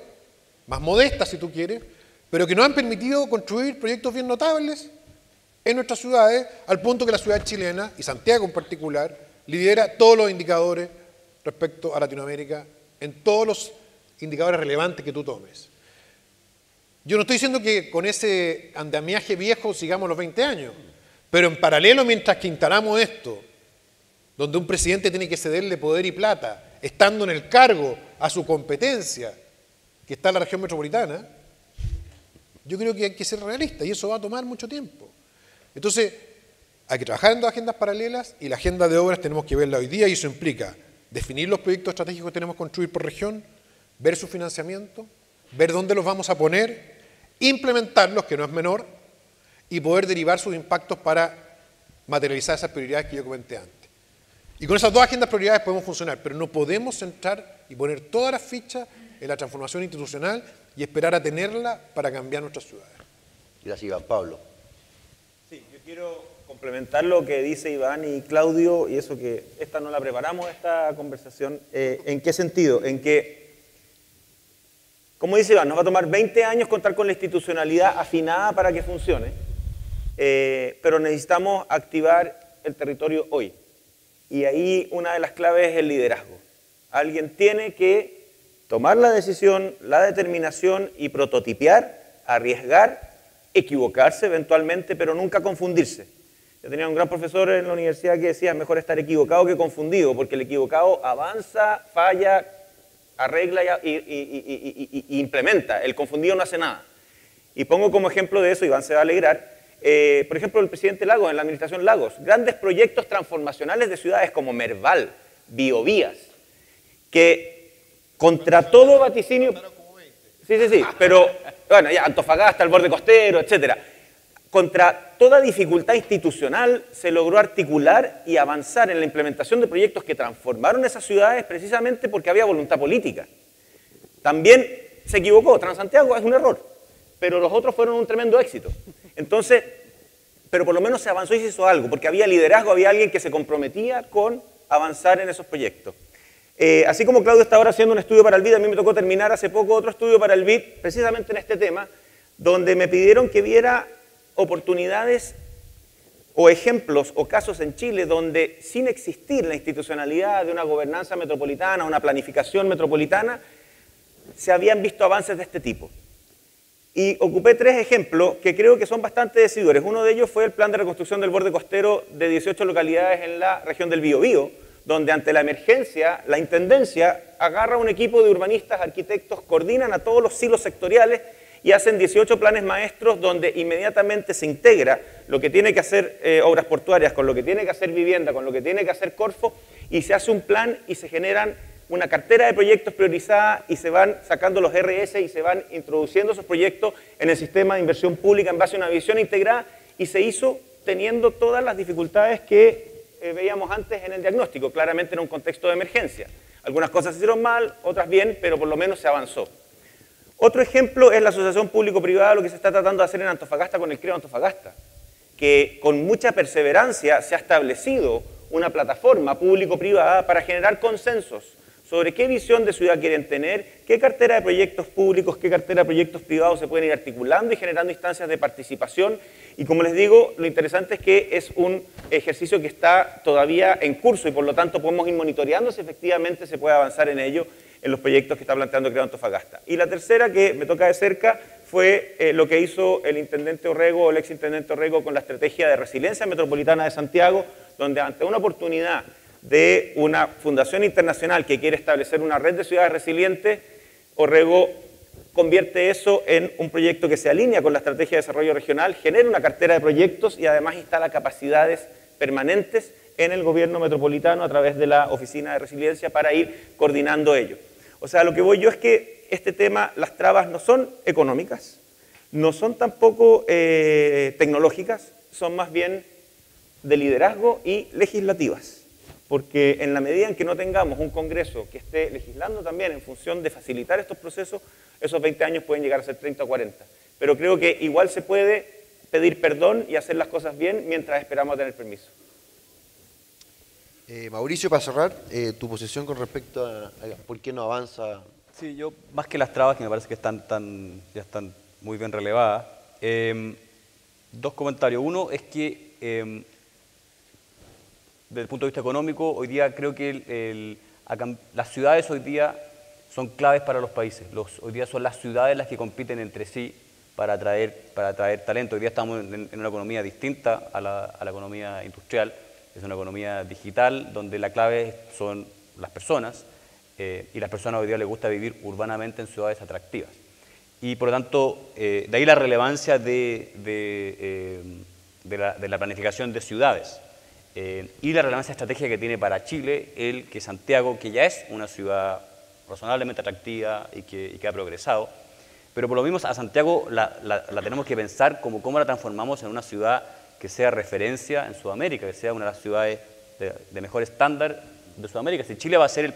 más modestas si tú quieres, pero que nos han permitido construir proyectos bien notables en nuestras ciudades, al punto que la ciudad chilena, y Santiago en particular, lidera todos los indicadores respecto a Latinoamérica, en todos los indicadores relevantes que tú tomes. Yo no estoy diciendo que con ese andamiaje viejo sigamos los 20 años, pero en paralelo, mientras que instalamos esto, donde un presidente tiene que cederle poder y plata, estando en el cargo a su competencia, que está en la región metropolitana, yo creo que hay que ser realista y eso va a tomar mucho tiempo. Entonces, hay que trabajar en dos agendas paralelas, y la agenda de obras tenemos que verla hoy día, y eso implica definir los proyectos estratégicos que tenemos que construir por región, ver su financiamiento, ver dónde los vamos a poner, implementarlos, que no es menor, y poder derivar sus impactos para materializar esas prioridades que yo comenté antes. Y con esas dos agendas prioridades podemos funcionar, pero no podemos centrar y poner todas las fichas en la transformación institucional y esperar a tenerla para cambiar nuestras ciudades. Gracias, Iván. Pablo. Sí, yo quiero complementar lo que dice Iván y Claudio, y eso que esta no la preparamos, esta conversación. ¿En qué sentido? En que, como dice Iván, nos va a tomar 20 años contar con la institucionalidad afinada para que funcione, pero necesitamos activar el territorio hoy. Y ahí una de las claves es el liderazgo. Alguien tiene que tomar la decisión, la determinación y prototipear, arriesgar, equivocarse eventualmente, pero nunca confundirse. Yo tenía un gran profesor en la universidad que decía, es mejor estar equivocado que confundido, porque el equivocado avanza, falla, arregla y implementa. El confundido no hace nada. Y pongo como ejemplo de eso, Iván se va a alegrar, por ejemplo, el presidente Lagos, en la administración Lagos, grandes proyectos transformacionales de ciudades como Merval, Biovías, que contra todo vaticinio... Sí, pero bueno, ya Antofagasta, el borde costero, etcétera. contra toda dificultad institucional se logró articular y avanzar en la implementación de proyectos que transformaron esas ciudades precisamente porque había voluntad política. También se equivocó, Transantiago es un error, pero los otros fueron un tremendo éxito. Entonces, pero por lo menos se avanzó y se hizo algo, porque había liderazgo, había alguien que se comprometía con avanzar en esos proyectos. Así como Claudio está ahora haciendo un estudio para el BID, a mí me tocó terminar hace poco otro estudio para el BID, precisamente en este tema, donde me pidieron que viera oportunidades o ejemplos o casos en Chile donde sin existir la institucionalidad de una gobernanza metropolitana, una planificación metropolitana, se habían visto avances de este tipo. Y ocupé 3 ejemplos que creo que son bastante decidores. Uno de ellos fue el plan de reconstrucción del borde costero de 18 localidades en la región del Biobío, donde ante la emergencia, la Intendencia agarra un equipo de urbanistas, arquitectos, coordinan a todos los silos sectoriales y hacen 18 planes maestros donde inmediatamente se integra lo que tiene que hacer obras portuarias, con lo que tiene que hacer vivienda, con lo que tiene que hacer Corfo, y se hace un plan y se generan una cartera de proyectos priorizada y se van sacando los RS y se van introduciendo esos proyectos en el sistema de inversión pública en base a una visión integrada, y se hizo teniendo todas las dificultades que veíamos antes en el diagnóstico, claramente en un contexto de emergencia. Algunas cosas se hicieron mal, otras bien, pero por lo menos se avanzó. Otro ejemplo es la asociación público-privada, lo que se está tratando de hacer en Antofagasta con el CREO Antofagasta, que con mucha perseverancia se ha establecido una plataforma público-privada para generar consensos sobre qué visión de ciudad quieren tener, qué cartera de proyectos públicos, qué cartera de proyectos privados se pueden ir articulando y generando instancias de participación. Y como les digo, lo interesante es que es un ejercicio que está todavía en curso y por lo tanto podemos ir monitoreando si efectivamente se puede avanzar en ello en los proyectos que está planteando CREO Antofagasta. Y la tercera, que me toca de cerca, fue lo que hizo el intendente Orrego o el exintendente Orrego con la estrategia de resiliencia metropolitana de Santiago, donde ante una oportunidad de una fundación internacional que quiere establecer una red de ciudades resilientes, Orrego convierte eso en un proyecto que se alinea con la estrategia de desarrollo regional, genera una cartera de proyectos y además instala capacidades permanentes en el gobierno metropolitano a través de la Oficina de Resiliencia para ir coordinando ello. O sea, lo que voy yo es que este tema, las trabas no son económicas, no son tampoco tecnológicas, son más bien de liderazgo y legislativas. Porque en la medida en que no tengamos un Congreso que esté legislando también en función de facilitar estos procesos, esos 20 años pueden llegar a ser 30 o 40. Pero creo que igual se puede pedir perdón y hacer las cosas bien mientras esperamos a tener permiso. Mauricio, para cerrar, tu posición con respecto a por qué no avanza. Sí, yo, más que las trabas, que me parece que ya están muy bien relevadas, 2 comentarios. Uno es que desde el punto de vista económico, hoy día creo que las ciudades hoy día son claves para los países. Hoy día son las ciudades las que compiten entre sí para atraer talento. Hoy día estamos en una economía distinta a la economía industrial, es una economía digital donde la clave son las personas y las personas hoy día les gusta vivir urbanamente en ciudades atractivas. Y por lo tanto, de ahí la relevancia de la planificación de ciudades. Y la relevancia estratégica que tiene para Chile el que Santiago, que ya es una ciudad razonablemente atractiva y que ha progresado, pero por lo mismo a Santiago la tenemos que pensar como cómo la transformamos en una ciudad que sea referencia en Sudamérica, que sea una de las ciudades de mejor estándar de Sudamérica. Si Chile va a ser el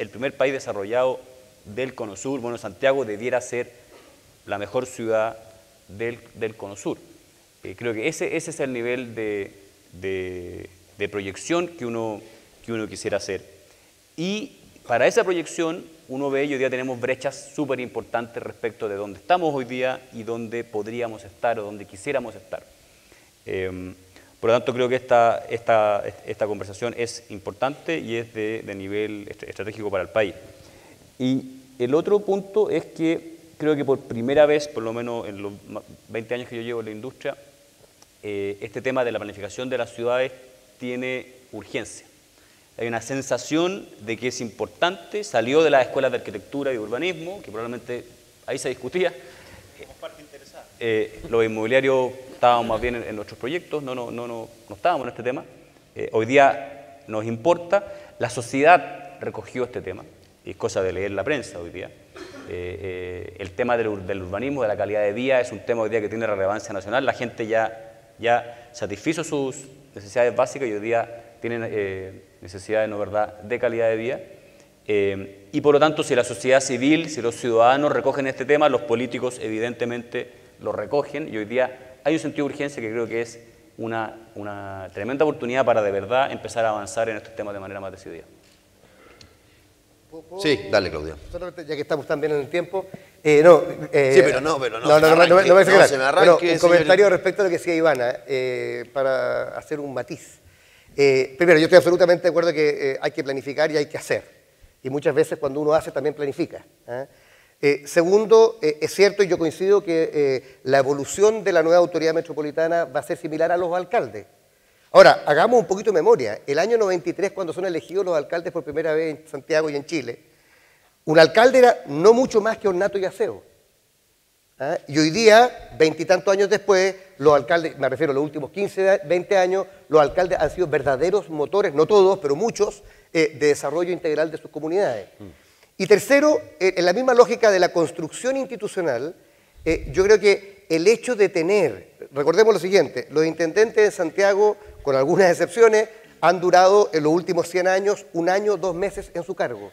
primer país desarrollado del Cono Sur, bueno, Santiago debiera ser la mejor ciudad del Cono Sur. Creo que ese es el nivel de proyección que uno quisiera hacer. Y para esa proyección, uno ve y hoy día tenemos brechas súper importantes respecto de dónde estamos hoy día y dónde podríamos estar o dónde quisiéramos estar. Por lo tanto, creo que esta conversación es importante y es de nivel estratégico para el país. Y el otro punto es que creo que por primera vez, por lo menos en los 20 años que yo llevo en la industria, este tema de la planificación de las ciudades tiene urgencia. Hay una sensación de que es importante, salió de las escuelas de arquitectura y urbanismo, que probablemente ahí se discutía. Los inmobiliarios estábamos más bien en nuestros proyectos, no estábamos en este tema. Hoy día nos importa, la sociedad recogió este tema, y es cosa de leer la prensa hoy día. El tema del urbanismo, de la calidad de vida, es un tema hoy día que tiene relevancia nacional, la gente ya ya satisfizo sus necesidades básicas y hoy día tienen necesidades, ¿no verdad?, de calidad de vida. Y por lo tanto, si la sociedad civil, si los ciudadanos recogen este tema, los políticos evidentemente lo recogen, y hoy día hay un sentido de urgencia que creo que es una tremenda oportunidad para de verdad empezar a avanzar en estos temas de manera más decidida. Sí, dale, Claudio. Solamente, ya que estamos tan bien en el tiempo, Sí, pero no. No me se me arranque, un comentario respecto a lo que decía Ivana, para hacer un matiz. Primero, yo estoy absolutamente de acuerdo que hay que planificar y hay que hacer. Y muchas veces cuando uno hace también planifica. Segundo, es cierto y yo coincido que la evolución de la nueva autoridad metropolitana va a ser similar a los alcaldes. Ahora, hagamos un poquito de memoria. El año 93, cuando son elegidos los alcaldes por primera vez en Santiago y en Chile, un alcalde era no mucho más que ornato y aseo. Y hoy día, 20 y tantos años después, los alcaldes, me refiero a los últimos 15, 20 años, los alcaldes han sido verdaderos motores, no todos, pero muchos, de desarrollo integral de sus comunidades. Y tercero, en la misma lógica de la construcción institucional, yo creo que el hecho de tener, recordemos lo siguiente, los intendentes de Santiago, con algunas excepciones, han durado en los últimos 100 años 1 año, 2 meses en su cargo.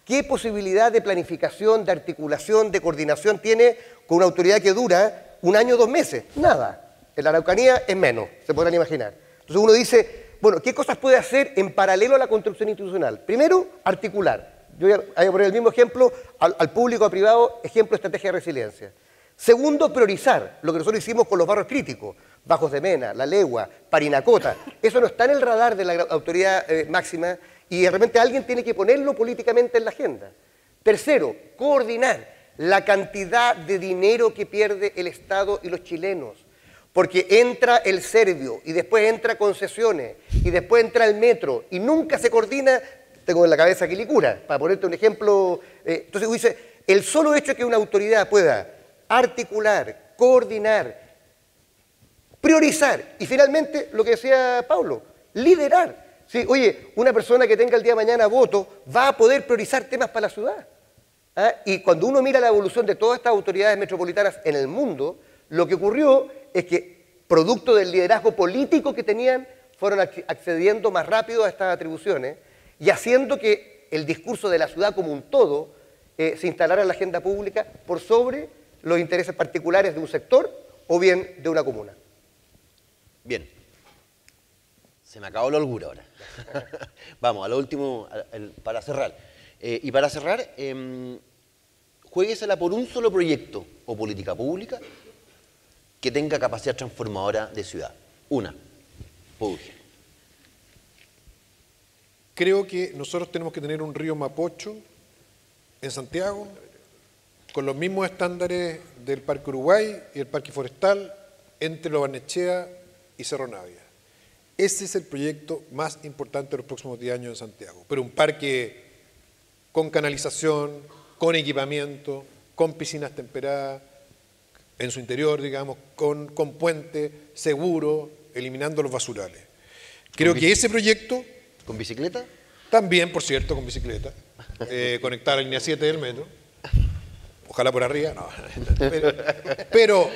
¿Qué posibilidad de planificación, de articulación, de coordinación tiene con una autoridad que dura 1 año, 2 meses? Nada. En la Araucanía es menos, se podrán imaginar. Entonces uno dice, bueno, ¿qué cosas puede hacer en paralelo a la construcción institucional? Primero, articular. Yo voy a poner el mismo ejemplo al público, al privado, ejemplo de estrategia de resiliencia. Segundo, priorizar, lo que nosotros hicimos con los barrios críticos, Bajos de Mena, La Legua, Parinacota. Eso no está en el radar de la autoridad máxima y de repente alguien tiene que ponerlo políticamente en la agenda. Tercero, coordinar la cantidad de dinero que pierde el Estado y los chilenos. Porque entra el Servio y después entra concesiones y después entra el metro y nunca se coordina. Tengo en la cabeza Quilicura, para ponerte un ejemplo. Entonces uno dice, el solo hecho de que una autoridad pueda articular, coordinar, priorizar y finalmente, lo que decía Pablo, liderar. Sí, oye, una persona que tenga el día de mañana voto va a poder priorizar temas para la ciudad. Y cuando uno mira la evolución de todas estas autoridades metropolitanas en el mundo, lo que ocurrió es que, producto del liderazgo político que tenían, fueron accediendo más rápido a estas atribuciones y haciendo que el discurso de la ciudad como un todo se instalara en la agenda pública por sobre los intereses particulares de un sector o bien de una comuna. Bien. Se me acabó la holgura ahora. Vamos, a lo último, para cerrar. Y para cerrar, juéguesela por un solo proyecto o política pública que tenga capacidad transformadora de ciudad. Una. Pouge. Creo que nosotros tenemos que tener un río Mapocho en Santiago con los mismos estándares del Parque Uruguay y el Parque Forestal entre Lo Barnechea y Cerro Navia. Ese es el proyecto más importante de los próximos 10 años en Santiago. Pero un parque con canalización, con equipamiento, con piscinas temperadas en su interior, digamos, con puente seguro, eliminando los basurales. Creo que ese proyecto... ¿Con bicicleta? También, por cierto, con bicicleta. Conectar a la línea 7 del metro. Ojalá por arriba, no. Pero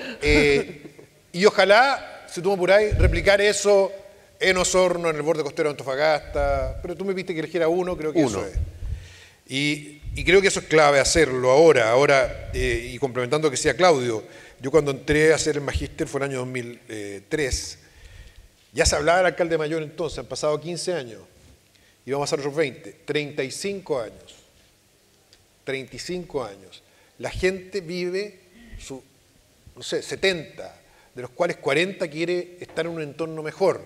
y ojalá, si tú me por ahí, replicar eso en Osorno, en el borde costero de Antofagasta. Pero tú me viste que eligiera uno, creo que eso es. Y creo que eso es clave hacerlo ahora, y complementando lo que decía Claudio, yo cuando entré a hacer el magíster fue el año 2003, ya se hablaba del alcalde mayor entonces, han pasado 15 años, y vamos a hacer otros 20, 35 años, 35 años. La gente vive, no sé, 70, de los cuales 40 quiere estar en un entorno mejor.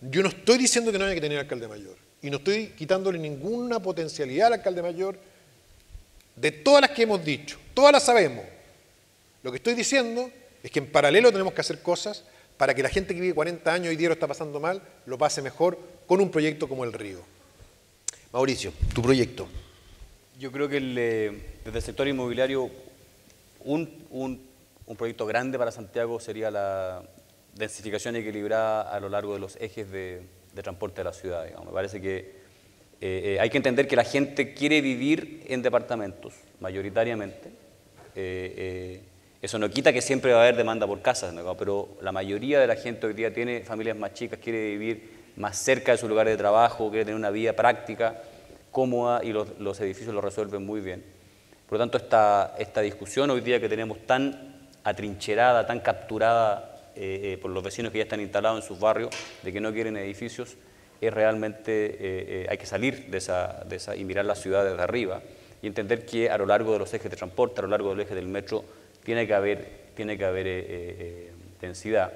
Yo no estoy diciendo que no haya que tener alcalde mayor, y no estoy quitándole ninguna potencialidad al alcalde mayor de todas las que hemos dicho, todas las sabemos. Lo que estoy diciendo es que en paralelo tenemos que hacer cosas para que la gente que vive 40 años y día lo está pasando mal, lo pase mejor con un proyecto como el Río. Mauricio, tu proyecto. Yo creo que desde el sector inmobiliario un proyecto grande para Santiago sería la densificación equilibrada a lo largo de los ejes de transporte de la ciudad. Digamos. Me parece que hay que entender que la gente quiere vivir en departamentos, mayoritariamente, Eso no quita que siempre va a haber demanda por casas, ¿no? Pero la mayoría de la gente hoy día tiene familias más chicas, quiere vivir más cerca de su lugar de trabajo, quiere tener una vida práctica, cómoda, y los edificios lo resuelven muy bien. Por lo tanto, esta discusión hoy día que tenemos tan atrincherada, tan capturada por los vecinos que ya están instalados en sus barrios, de que no quieren edificios, es realmente, hay que salir de esa y mirar la ciudad desde arriba y entender que a lo largo de los ejes de transporte, a lo largo del eje del metro, tiene que haber densidad.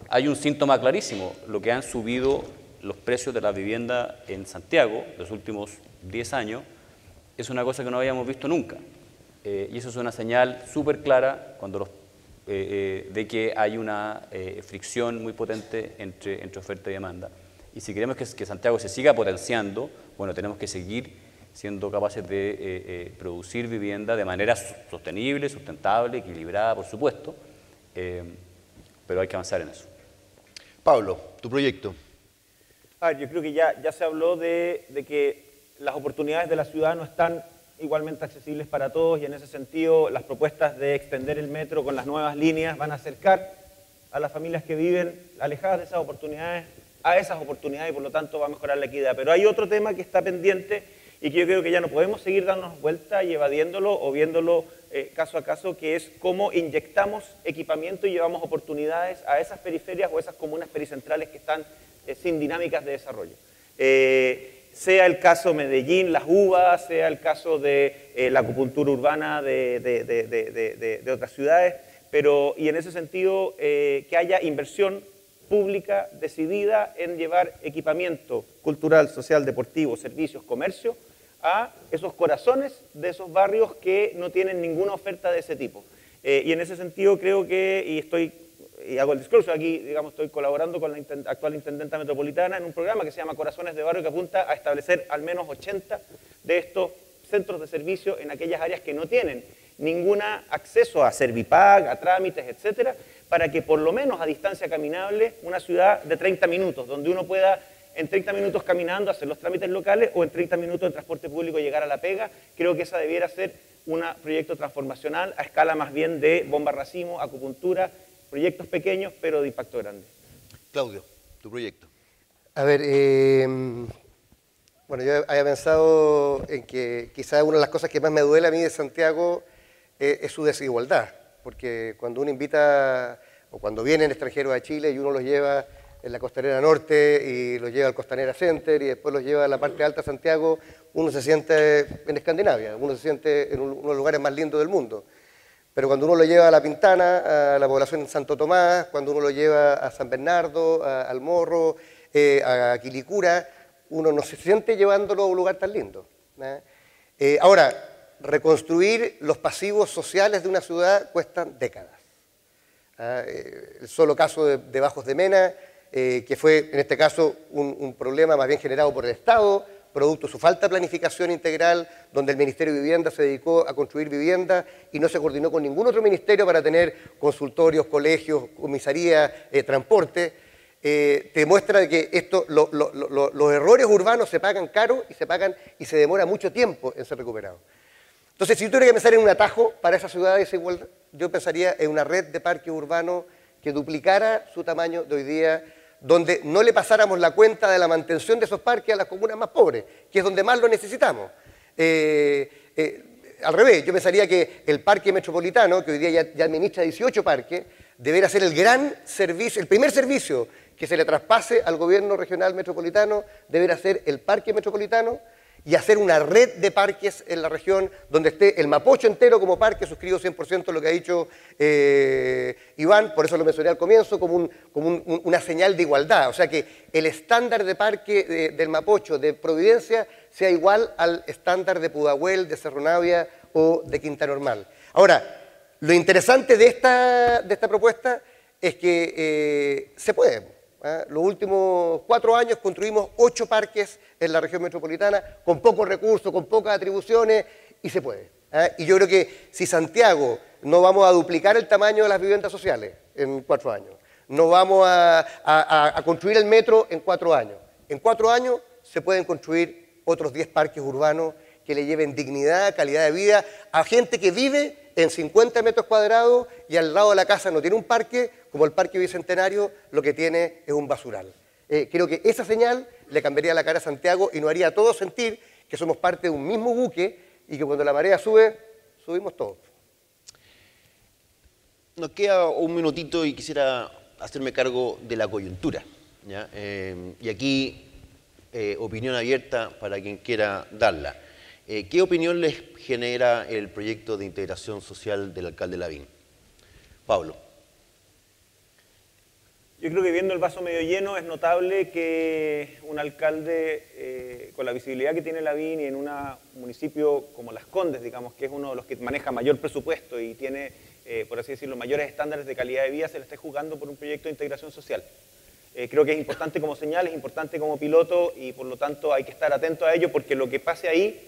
Hay un síntoma clarísimo: lo que han subido los precios de la vivienda en Santiago los últimos 10 años es una cosa que no habíamos visto nunca. Y eso es una señal súper clara de que hay una fricción muy potente entre oferta y demanda. Y si queremos que Santiago se siga potenciando, bueno, tenemos que seguir siendo capaces de producir vivienda de manera sostenible, sustentable, equilibrada, por supuesto, pero hay que avanzar en eso. Pablo, tu proyecto. A ver, yo creo que ya se habló de que las oportunidades de la ciudad no están igualmente accesibles para todos, y en ese sentido las propuestas de extender el metro con las nuevas líneas van a acercar a las familias que viven alejadas de esas oportunidades a esas oportunidades, y por lo tanto va a mejorar la equidad. Pero hay otro tema que está pendiente y que yo creo que ya no podemos seguir dándonos vuelta y evadiéndolo o viéndolo caso a caso, que es cómo inyectamos equipamiento y llevamos oportunidades a esas periferias o esas comunas pericentrales que están sin dinámicas de desarrollo. Sea el caso Medellín, Las Uvas, sea el caso de la acupuntura urbana de otras ciudades, y en ese sentido que haya inversión pública decidida en llevar equipamiento cultural, social, deportivo, servicios, comercio a esos corazones de esos barrios que no tienen ninguna oferta de ese tipo. Y en ese sentido creo que, y hago el discurso aquí, digamos, estoy colaborando con la actual Intendenta Metropolitana en un programa que se llama Corazones de Barrio, que apunta a establecer al menos 80 de estos centros de servicio en aquellas áreas que no tienen ningún acceso a Servipag, a trámites, etcétera, para que por lo menos a distancia caminable, una ciudad de 30 minutos, donde uno pueda en 30 minutos caminando hacer los trámites locales o en 30 minutos en transporte público llegar a la pega. Creo que esa debiera ser un proyecto transformacional a escala más bien de bomba racimo, acupuntura, proyectos pequeños pero de impacto grande. Claudio, tu proyecto. A ver, bueno, yo había pensado en que quizás una de las cosas que más me duele a mí de Santiago es su desigualdad, porque cuando uno invita o cuando vienen extranjeros a Chile y uno los lleva en la Costanera Norte y los lleva al Costanera Center y después los lleva a la parte alta de Santiago, uno se siente en Escandinavia, uno se siente en uno de los lugares más lindos del mundo. Pero cuando uno lo lleva a La Pintana, a la población de Santo Tomás, cuando uno lo lleva a San Bernardo, al Morro, a Quilicura, uno no se siente llevándolo a un lugar tan lindo, ¿no? Ahora, reconstruir los pasivos sociales de una ciudad cuesta décadas. El solo caso de Bajos de Mena, que fue en este caso un problema más bien generado por el Estado, producto de su falta de planificación integral, donde el Ministerio de Vivienda se dedicó a construir vivienda y no se coordinó con ningún otro ministerio para tener consultorios, colegios, comisarías, transporte. Te demuestra que los errores urbanos se pagan caro y se demora mucho tiempo en ser recuperados. Entonces, si yo tuviera que pensar en un atajo para esa ciudad de desigualdad, yo pensaría en una red de parques urbanos que duplicara su tamaño de hoy día, donde no le pasáramos la cuenta de la mantención de esos parques a las comunas más pobres, que es donde más lo necesitamos. Al revés, yo pensaría que el parque metropolitano, que hoy día ya administra 18 parques, debería ser el gran servicio, el primer servicio que se le traspase al gobierno regional metropolitano, debería ser el parque metropolitano y hacer una red de parques en la región donde esté el Mapocho entero como parque. Suscribo 100% lo que ha dicho Iván, por eso lo mencioné al comienzo, como una señal de igualdad. O sea, que el estándar de parque del Mapocho, de Providencia, sea igual al estándar de Pudahuel, de Cerro Navia o de Quinta Normal. Ahora, lo interesante de esta propuesta es que se puede. Los últimos 4 años construimos 8 parques en la región metropolitana con pocos recursos, con pocas atribuciones, y se puede. Y yo creo que si Santiago no vamos a duplicar el tamaño de las viviendas sociales en 4 años, no vamos a construir el metro en 4 años, en 4 años se pueden construir otros 10 parques urbanos que le lleven dignidad, calidad de vida a gente que vive en 50 metros cuadrados y al lado de la casa no tiene un parque, como el Parque Bicentenario lo que tiene es un basural. Creo que esa señal le cambiaría la cara a Santiago y nos haría a todos sentir que somos parte de un mismo buque y que cuando la marea sube, subimos todos. Nos queda un minutito y quisiera hacerme cargo de la coyuntura, ¿ya? Y aquí, opinión abierta para quien quiera darla. ¿Qué opinión les genera el proyecto de integración social del alcalde Lavín? Pablo. Yo creo que viendo el vaso medio lleno es notable que un alcalde con la visibilidad que tiene Lavín y en un municipio como Las Condes, digamos, que es uno de los que maneja mayor presupuesto y tiene, por así decirlo, mayores estándares de calidad de vida, se le esté jugando por un proyecto de integración social. Creo que es importante como señal, es importante como piloto y por lo tanto hay que estar atento a ello porque lo que pase ahí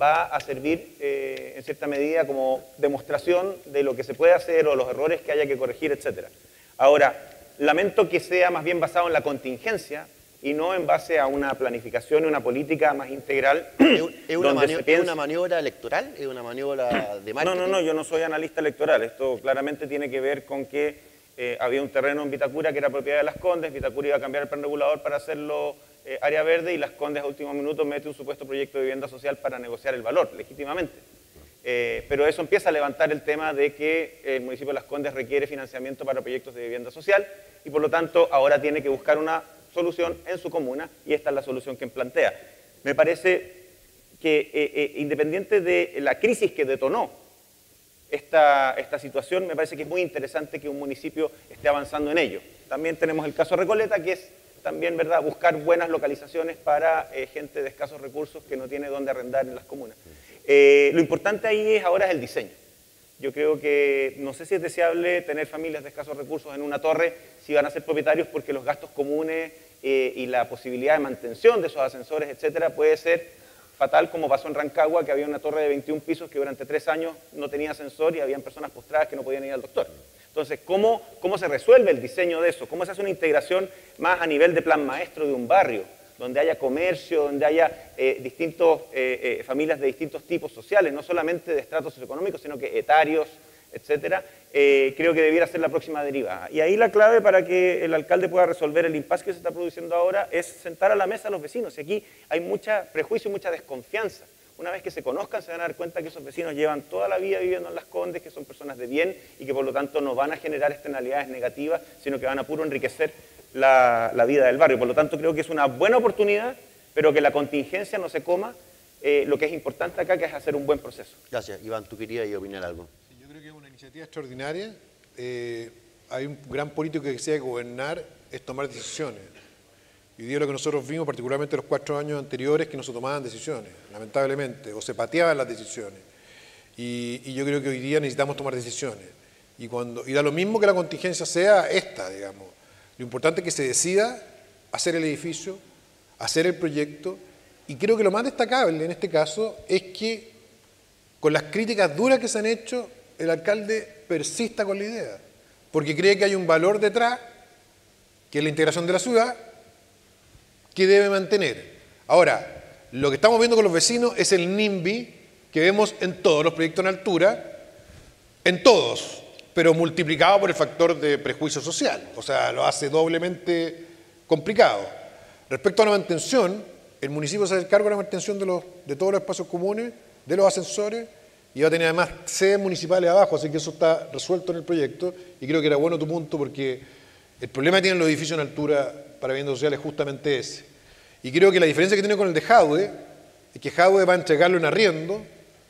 va a servir en cierta medida como demostración de lo que se puede hacer o los errores que haya que corregir, etc. Ahora, lamento que sea más bien basado en la contingencia y no en base a una planificación y una política más integral. ¿Es una maniobra electoral? ¿Es una maniobra de marketing? No, yo no soy analista electoral. Esto claramente tiene que ver con que había un terreno en Vitacura que era propiedad de Las Condes, Vitacura iba a cambiar el plan regulador para hacerlo área verde y Las Condes a último minuto mete un supuesto proyecto de vivienda social para negociar el valor, legítimamente. Pero eso empieza a levantar el tema de que el municipio de Las Condes requiere financiamiento para proyectos de vivienda social y por lo tanto ahora tiene que buscar una solución en su comuna y esta es la solución que plantea. Me parece que independiente de la crisis que detonó esta situación, me parece que es muy interesante que un municipio esté avanzando en ello. También tenemos el caso Recoleta, que es también, ¿verdad?, buscar buenas localizaciones para gente de escasos recursos que no tiene dónde arrendar en las comunas. Lo importante ahí ahora es el diseño. Yo creo que no sé si es deseable tener familias de escasos recursos en una torre si van a ser propietarios porque los gastos comunes y la posibilidad de mantención de esos ascensores, etcétera, puede ser fatal como pasó en Rancagua, que había una torre de 21 pisos que durante 3 años no tenía ascensor y habían personas postradas que no podían ir al doctor. Entonces, ¿cómo se resuelve el diseño de eso? ¿Cómo se hace una integración más a nivel de plan maestro de un barrio? Donde haya comercio, donde haya familias de distintos tipos sociales, no solamente de estratos socioeconómicos, sino que etarios, etcétera, creo que debiera ser la próxima deriva. Y ahí la clave para que el alcalde pueda resolver el impasse que se está produciendo ahora es sentar a la mesa a los vecinos. Y aquí hay mucha prejuicio y mucha desconfianza. Una vez que se conozcan, se van a dar cuenta que esos vecinos llevan toda la vida viviendo en Las Condes, que son personas de bien y que por lo tanto no van a generar externalidades negativas, sino que van a puro enriquecer la vida del barrio. Por lo tanto, creo que es una buena oportunidad, pero que la contingencia no se coma lo que es importante acá, que es hacer un buen proceso. Gracias. Iván, ¿tú querías opinar algo? Sí, yo creo que es una iniciativa extraordinaria. Hay un gran político que decía que gobernar es tomar decisiones. Y hoy día lo que nosotros vimos, particularmente los 4 años anteriores, que no se tomaban decisiones, lamentablemente, o se pateaban las decisiones. Y yo creo que hoy día necesitamos tomar decisiones. Y da lo mismo que la contingencia sea esta, digamos. Lo importante es que se decida hacer el edificio, hacer el proyecto, y creo que lo más destacable en este caso es que con las críticas duras que se han hecho, el alcalde persista con la idea, porque cree que hay un valor detrás, que es la integración de la ciudad, que debe mantener. Ahora, lo que estamos viendo con los vecinos es el NIMBY que vemos en todos los proyectos en altura, en todos, pero multiplicado por el factor de prejuicio social, o sea, lo hace doblemente complicado. Respecto a la mantención, el municipio se hace cargo de la mantención de todos los espacios comunes, de los ascensores, y va a tener además sedes municipales abajo, así que eso está resuelto en el proyecto, y creo que era bueno tu punto, porque el problema que tienen los edificios en altura para vivienda social es justamente ese. Y creo que la diferencia que tiene con el de Jadwe es que Jadwe va a entregarlo en arriendo,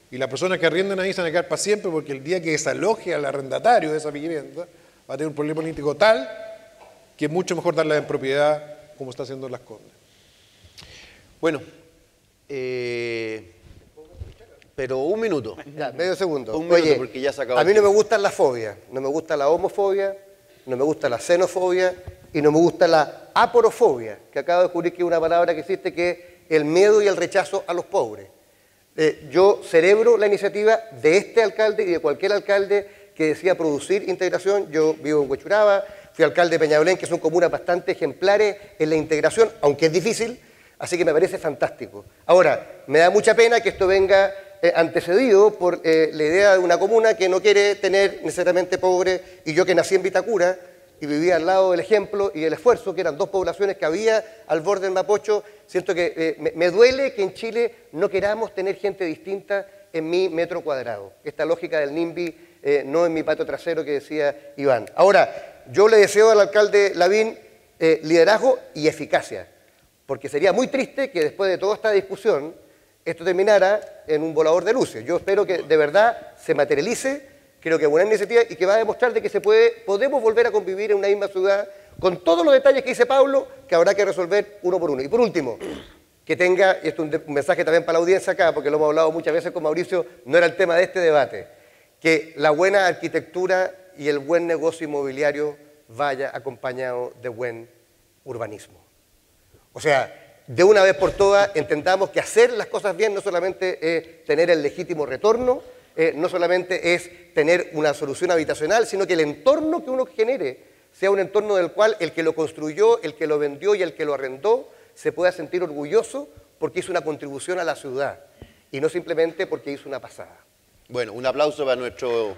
y las personas que arriendan ahí se van a quedar para siempre, porque el día que desaloje al arrendatario de esa vivienda va a tener un problema político tal que es mucho mejor darla en propiedad como está haciendo Las Condes. Bueno, pero un minuto. Ya, medio segundo. Un minuto, Oye, porque ya se acabó a el mí no me tiempo. gustan las fobias, no me gusta la homofobia, no me gusta la xenofobia y no me gusta la aporofobia, que acabo de descubrir que es una palabra que existe, que es el miedo y el rechazo a los pobres. Yo celebro la iniciativa de este alcalde y de cualquier alcalde que decida producir integración. Yo vivo en Huechuraba, fui alcalde de Peñalolén, que son comunas bastante ejemplares en la integración, aunque es difícil. Así que me parece fantástico. Ahora, me da mucha pena que esto venga antecedido por la idea de una comuna que no quiere tener necesariamente pobre, y yo que nací en Vitacura y vivía al lado del Ejemplo y del Esfuerzo, que eran dos poblaciones que había al borde del Mapocho, siento que me duele que en Chile no queramos tener gente distinta en mi metro cuadrado. Esta lógica del NIMBY, no en mi patio trasero que decía Iván. Ahora, yo le deseo al alcalde Lavín liderazgo y eficacia, porque sería muy triste que después de toda esta discusión esto terminara en un volador de luces. Yo espero que de verdad se materialice, creo que es buena iniciativa y que va a demostrar de que podemos volver a convivir en una misma ciudad con todos los detalles que dice Pablo, que habrá que resolver uno por uno. Y por último, que tenga, y esto es un mensaje también para la audiencia acá, porque lo hemos hablado muchas veces con Mauricio, no era el tema de este debate, que la buena arquitectura y el buen negocio inmobiliario vaya acompañado de buen urbanismo. O sea, de una vez por todas entendamos que hacer las cosas bien no solamente es tener el legítimo retorno, no solamente es tener una solución habitacional, sino que el entorno que uno genere sea un entorno del cual el que lo construyó, el que lo vendió y el que lo arrendó se pueda sentir orgulloso porque hizo una contribución a la ciudad y no simplemente porque hizo una pasada. Bueno, un aplauso para nuestro